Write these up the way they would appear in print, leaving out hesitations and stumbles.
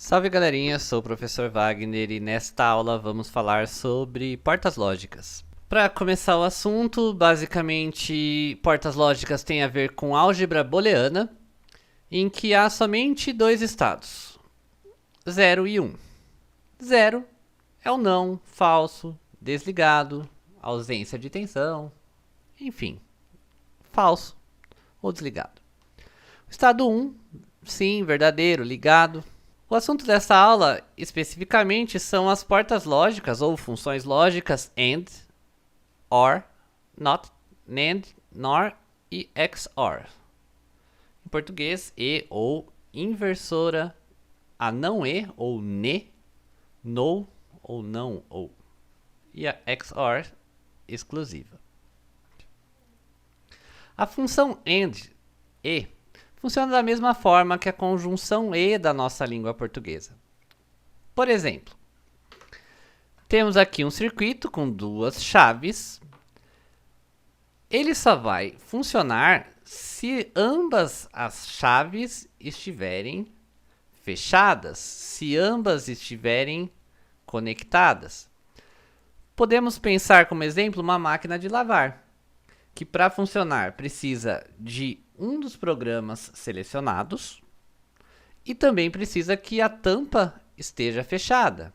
Salve galerinha, sou o professor Wagner e nesta aula vamos falar sobre portas lógicas. Para começar o assunto, basicamente portas lógicas têm a ver com álgebra booleana, em que há somente dois estados, 0 e 1. 0 é o não, falso, desligado, ausência de tensão, enfim, falso ou desligado. O estado 1, sim, verdadeiro, ligado. O assunto dessa aula, especificamente, são as portas lógicas ou funções lógicas AND, OR, NOT, NAND, NOR e XOR. Em português, e ou inversora, a não e ou ne, no ou não ou. E a XOR exclusiva. A função AND, e, funciona da mesma forma que a conjunção e da nossa língua portuguesa. Por exemplo, temos aqui um circuito com duas chaves. Ele só vai funcionar se ambas as chaves estiverem fechadas, se ambas estiverem conectadas. Podemos pensar como exemplo uma máquina de lavar, que para funcionar precisa de um dos programas selecionados e também precisa que a tampa esteja fechada.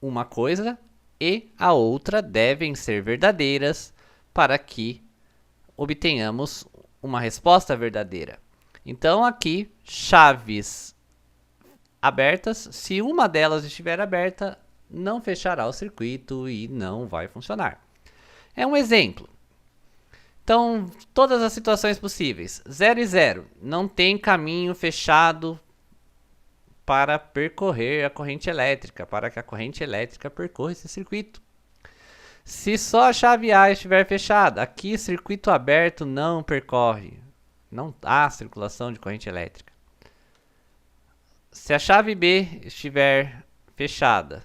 Uma coisa e a outra devem ser verdadeiras para que obtenhamos uma resposta verdadeira. Então aqui, chaves abertas, se uma delas estiver aberta, não fechará o circuito e não vai funcionar. É um exemplo. Então, todas as situações possíveis. 0 e 0. Não tem caminho fechado para percorrer a corrente elétrica, para que a corrente elétrica percorra esse circuito. Se só a chave A estiver fechada, aqui circuito aberto não percorre. Não há circulação de corrente elétrica. Se a chave B estiver fechada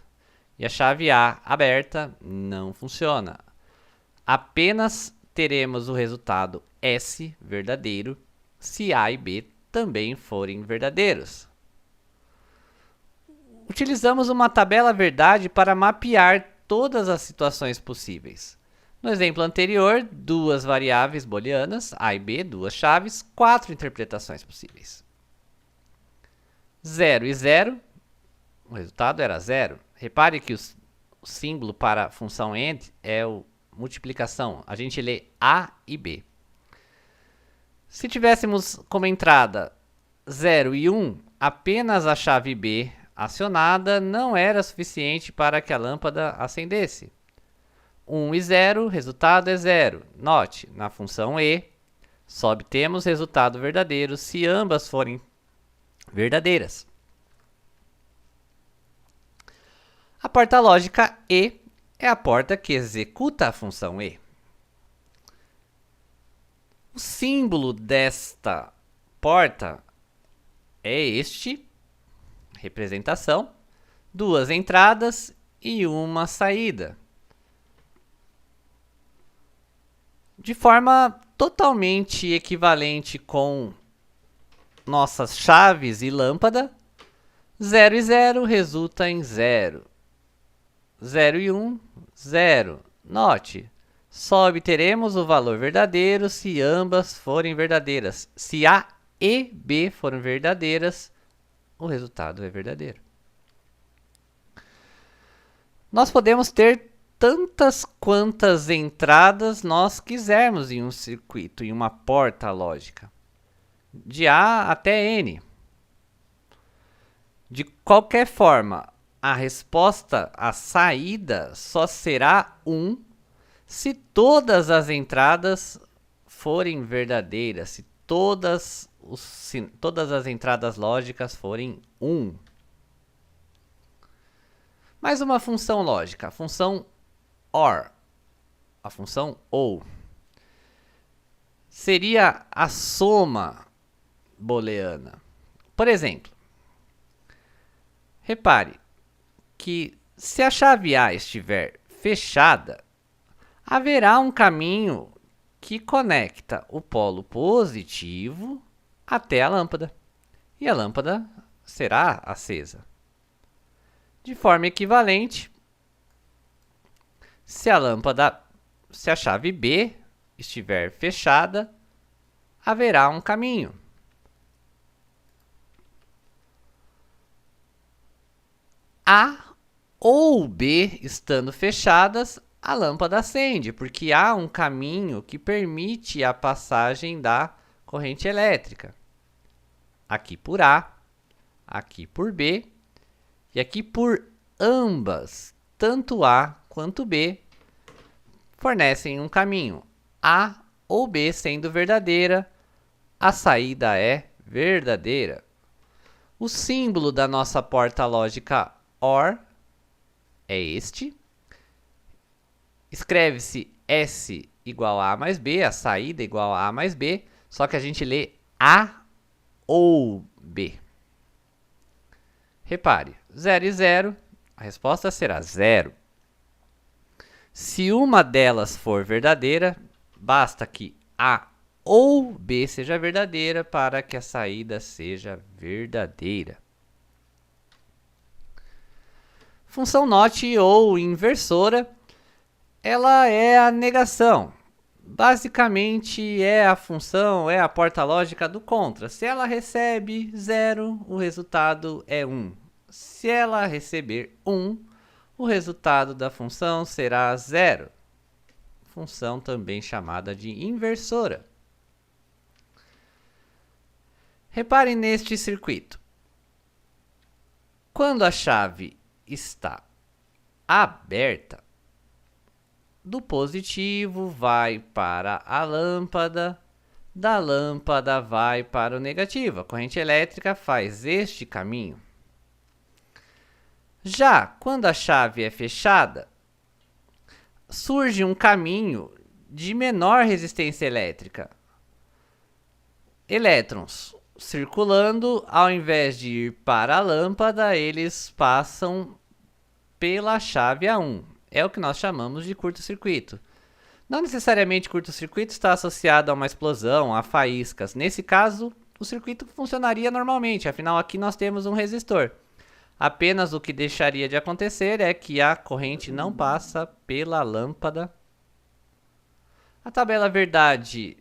e a chave A aberta, não funciona. Apenas teremos o resultado S verdadeiro se A e B também forem verdadeiros. Utilizamos uma tabela verdade para mapear todas as situações possíveis. No exemplo anterior, duas variáveis booleanas, A e B, duas chaves, 4 interpretações possíveis. 0 e 0, o resultado era 0. Repare que o símbolo para a função AND é o multiplicação, a gente lê A e B. Se tivéssemos como entrada 0 e 1, apenas a chave B acionada não era suficiente para que a lâmpada acendesse. 1 e 0, resultado é 0. Note, na função E, só obtemos resultado verdadeiro se ambas forem verdadeiras. A porta lógica E é a porta que executa a função E. O símbolo desta porta é este, representação, duas entradas e uma saída. De forma totalmente equivalente com nossas chaves e lâmpada, 0 e 0 resulta em 0. 0 e 1, 0. Note, só obteremos o valor verdadeiro se ambas forem verdadeiras. Se A e B forem verdadeiras, o resultado é verdadeiro. Nós podemos ter tantas quantas entradas nós quisermos em um circuito, em uma porta lógica. De A até N. De qualquer forma, a resposta, a saída, só será 1 se todas as entradas forem verdadeiras, se todas as entradas lógicas forem 1. Mais uma função lógica, a função OR, a função OU. Seria a soma booleana. Por exemplo, repare que se a chave A estiver fechada, haverá um caminho que conecta o polo positivo até a lâmpada. E a lâmpada será acesa. De forma equivalente, se a chave B estiver fechada, haverá um caminho. A ou B estando fechadas, a lâmpada acende, porque há um caminho que permite a passagem da corrente elétrica. Aqui por A, aqui por B, e aqui por ambas, tanto A quanto B, fornecem um caminho. A ou B sendo verdadeira, a saída é verdadeira. O símbolo da nossa porta lógica OR é este. Escreve-se S igual a A mais B, a saída igual a A mais B, só que a gente lê A ou B. Repare, 0 e 0, a resposta será 0. Se uma delas for verdadeira, basta que A ou B seja verdadeira para que a saída seja verdadeira. Função NOT ou inversora, ela é a negação. Basicamente é a função, é a porta lógica do contra. Se ela recebe 0, o resultado é 1. Se ela receber 1, o resultado da função será 0. Função também chamada de inversora. Reparem neste circuito. Quando a chave está aberta, do positivo vai para a lâmpada, da lâmpada vai para o negativo. A corrente elétrica faz este caminho. Já quando a chave é fechada, surge um caminho de menor resistência elétrica. Elétrons circulando, ao invés de ir para a lâmpada, eles passam pela chave A1. É o que nós chamamos de curto-circuito. Não necessariamente curto-circuito está associado a uma explosão, a faíscas. Nesse caso, o circuito funcionaria normalmente, afinal aqui nós temos um resistor. Apenas o que deixaria de acontecer é que a corrente não passa pela lâmpada. A tabela verdade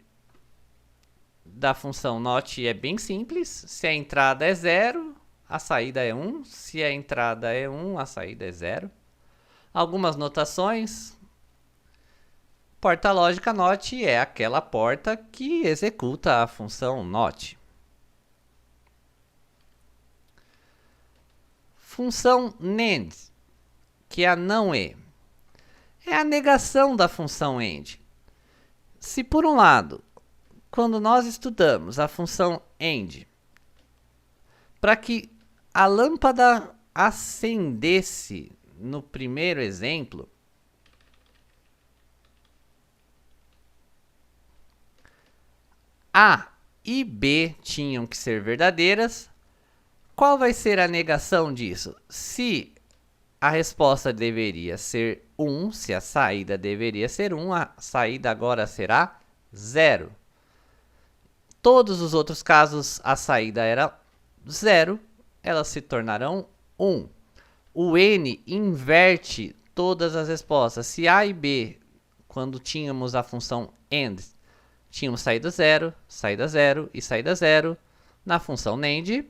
da função NOT é bem simples. Se a entrada é 0, a saída é 1. Se a entrada é 1, a saída é 0. Algumas notações. Porta lógica NOT é aquela porta que executa a função NOT. Função NAND, que é a não E, é a negação da função AND. Se por um lado, quando nós estudamos a função AND, para que a lâmpada acendesse no primeiro exemplo, A e B tinham que ser verdadeiras. Qual vai ser a negação disso? Se a resposta deveria ser 1, se a saída deveria ser 1, a saída agora será 0. Todos os outros casos, a saída era 0, elas se tornarão 1. O N inverte todas as respostas. Se A e B, quando tínhamos a função AND, tínhamos saída 0 e saída 0. Na função NAND,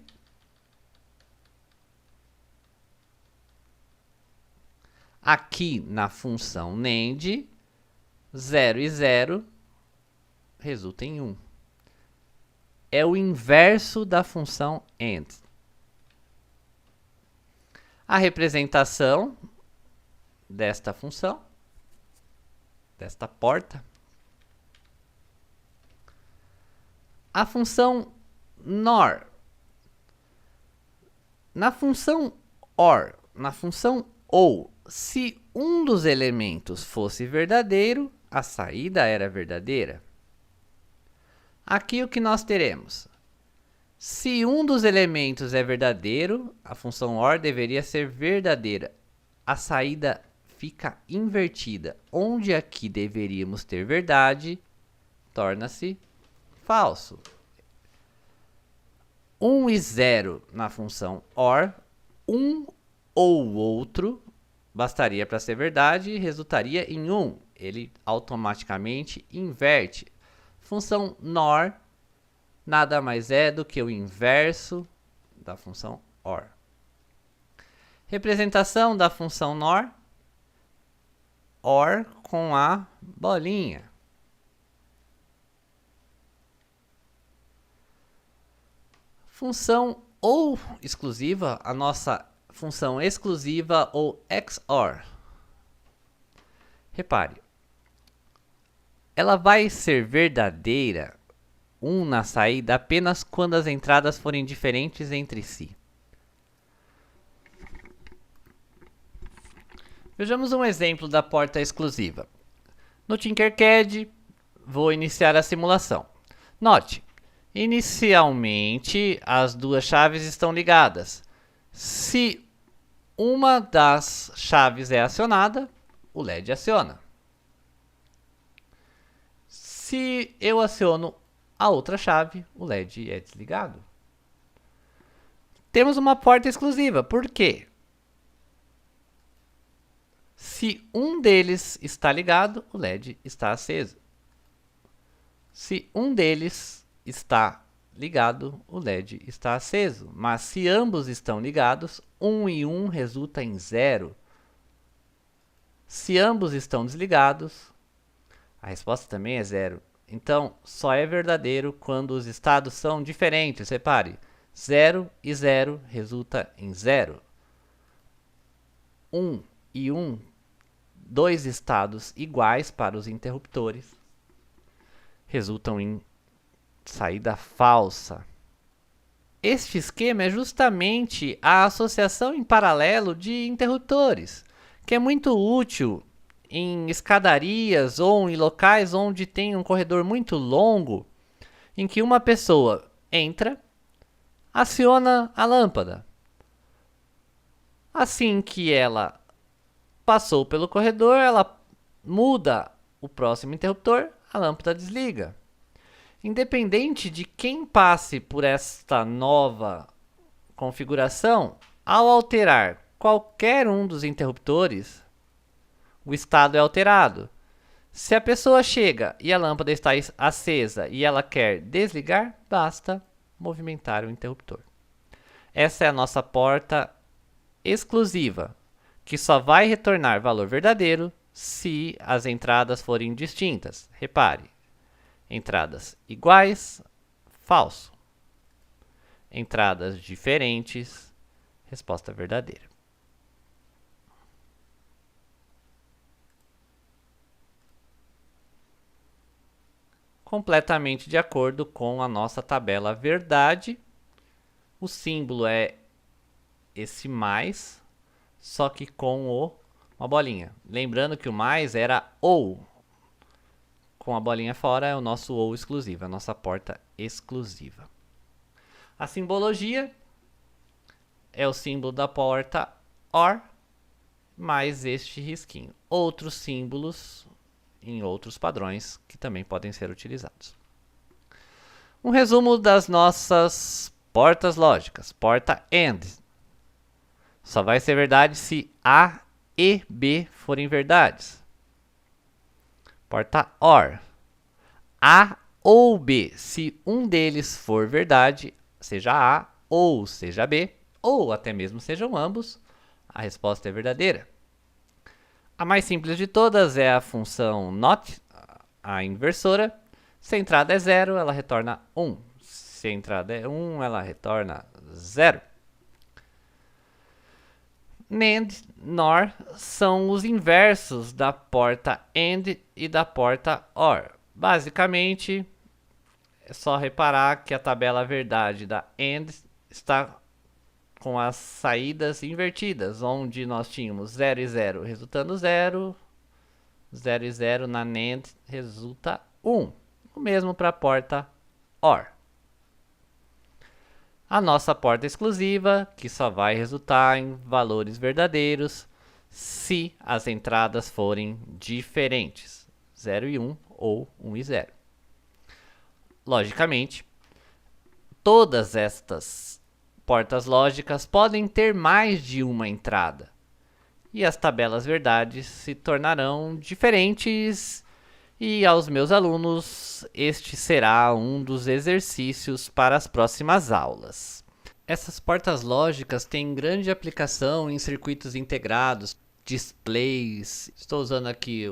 aqui na função NAND, 0 e 0 resulta em 1. É o inverso da função AND. A representação desta função, desta porta, a função NOR. Na função OR, na função OU, se um dos elementos fosse verdadeiro, a saída era verdadeira. Aqui o que nós teremos? Se um dos elementos é verdadeiro, a função OR deveria ser verdadeira. A saída fica invertida. Onde aqui deveríamos ter verdade, torna-se falso. 1 e 0 na função OR, um ou outro bastaria para ser verdade e resultaria em 1. Ele automaticamente inverte. Função NOR nada mais é do que o inverso da função OR. Representação da função NOR, OR com a bolinha. Função ou exclusiva, a nossa função exclusiva ou XOR. Repare, ela vai ser verdadeira, 1 na saída, apenas quando as entradas forem diferentes entre si. Vejamos um exemplo da porta exclusiva. No Tinkercad, vou iniciar a simulação. Note, inicialmente as duas chaves estão ligadas. Se uma das chaves é acionada, o LED aciona. Se eu aciono a outra chave, o LED é desligado. Temos uma porta exclusiva. Por quê? Se um deles está ligado, o LED está aceso. Se um deles está ligado, o LED está aceso. Mas se ambos estão ligados, 1 e 1 resulta em 0. Se ambos estão desligados, a resposta também é 0. Então, só é verdadeiro quando os estados são diferentes. Repare, 0 e 0 resulta em 0. 1 e 1, dois estados iguais para os interruptores, resultam em saída falsa. Este esquema é justamente a associação em paralelo de interruptores, que é muito útil em escadarias ou em locais onde tem um corredor muito longo, em que uma pessoa entra, aciona a lâmpada. Assim que ela passou pelo corredor, ela muda o próximo interruptor, a lâmpada desliga. Independente de quem passe por esta nova configuração, ao alterar qualquer um dos interruptores, o estado é alterado. Se a pessoa chega e a lâmpada está acesa e ela quer desligar, basta movimentar o interruptor. Essa é a nossa porta exclusiva, que só vai retornar valor verdadeiro se as entradas forem distintas. Repare, entradas iguais, falso. Entradas diferentes, resposta verdadeira. Completamente de acordo com a nossa tabela verdade. O símbolo é esse mais, só que com uma bolinha. Lembrando que o mais era ou. Com a bolinha fora é o nosso ou exclusivo, a nossa porta exclusiva. A simbologia é o símbolo da porta OR, mais este risquinho. Outros símbolos em outros padrões que também podem ser utilizados. Um resumo das nossas portas lógicas. Porta AND. Só vai ser verdade se A e B forem verdades. Porta OR. A ou B. Se um deles for verdade, seja A ou seja B, ou até mesmo sejam ambos, a resposta é verdadeira. A mais simples de todas é a função NOT, a inversora. Se a entrada é 0, ela retorna 1. Se a entrada é 1, ela retorna 0. NAND, NOR são os inversos da porta AND e da porta OR. Basicamente, é só reparar que a tabela verdade da AND está com as saídas invertidas, onde nós tínhamos 0 e 0 resultando 0, 0 e 0 na NAND resulta 1. O mesmo para a porta OR. A nossa porta exclusiva, que só vai resultar em valores verdadeiros se as entradas forem diferentes, 0 e 1 ou 1 e 0. Logicamente, Todas estas portas lógicas podem ter mais de uma entrada. E as tabelas verdades se tornarão diferentes. E aos meus alunos, este será um dos exercícios para as próximas aulas. Essas portas lógicas têm grande aplicação em circuitos integrados, displays. Estou usando aqui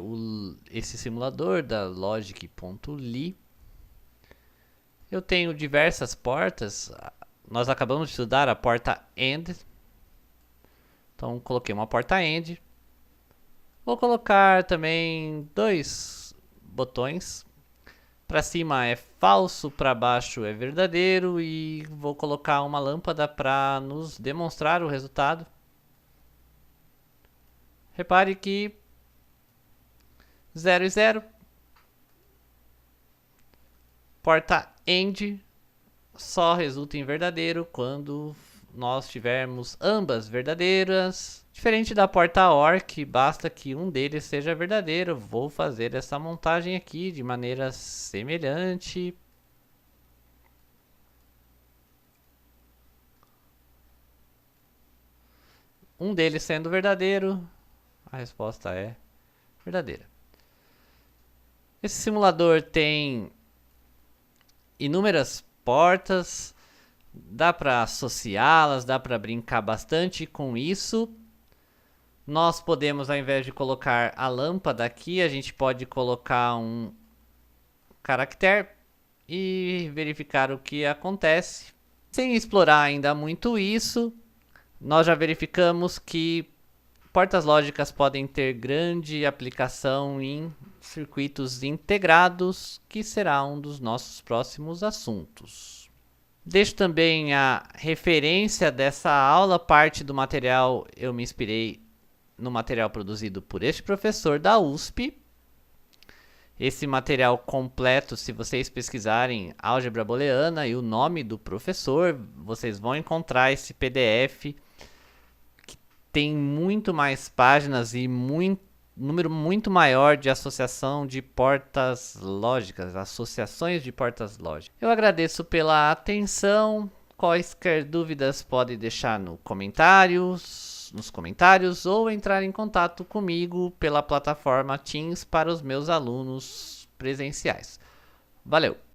esse simulador da logic.ly. Eu tenho diversas portas. Nós acabamos de estudar a porta AND. Então, coloquei uma porta AND. Vou colocar também 2 botões. Para cima é falso, para baixo é verdadeiro. E vou colocar uma lâmpada para nos demonstrar o resultado. Repare que 0 e 0. Porta AND só resulta em verdadeiro quando nós tivermos ambas verdadeiras. Diferente da porta OR, que basta que um deles seja verdadeiro. Vou fazer essa montagem aqui de maneira semelhante. Um deles sendo verdadeiro, a resposta é verdadeira. Esse simulador tem inúmeras portas, dá para associá-las, dá para brincar bastante com isso. Nós podemos, ao invés de colocar a lâmpada aqui, a gente pode colocar um caractere e verificar o que acontece. Sem explorar ainda muito isso, nós já verificamos que portas lógicas podem ter grande aplicação em circuitos integrados, que será um dos nossos próximos assuntos. Deixo também a referência dessa aula, parte do material eu me inspirei no material produzido por este professor da USP. Esse material completo, se vocês pesquisarem álgebra booleana e o nome do professor, vocês vão encontrar esse PDF que tem muito mais páginas e número muito maior de associação de portas lógicas, associações de portas lógicas. Eu agradeço pela atenção. Quaisquer dúvidas podem deixar nos comentários ou entrar em contato comigo pela plataforma Teams para os meus alunos presenciais. Valeu!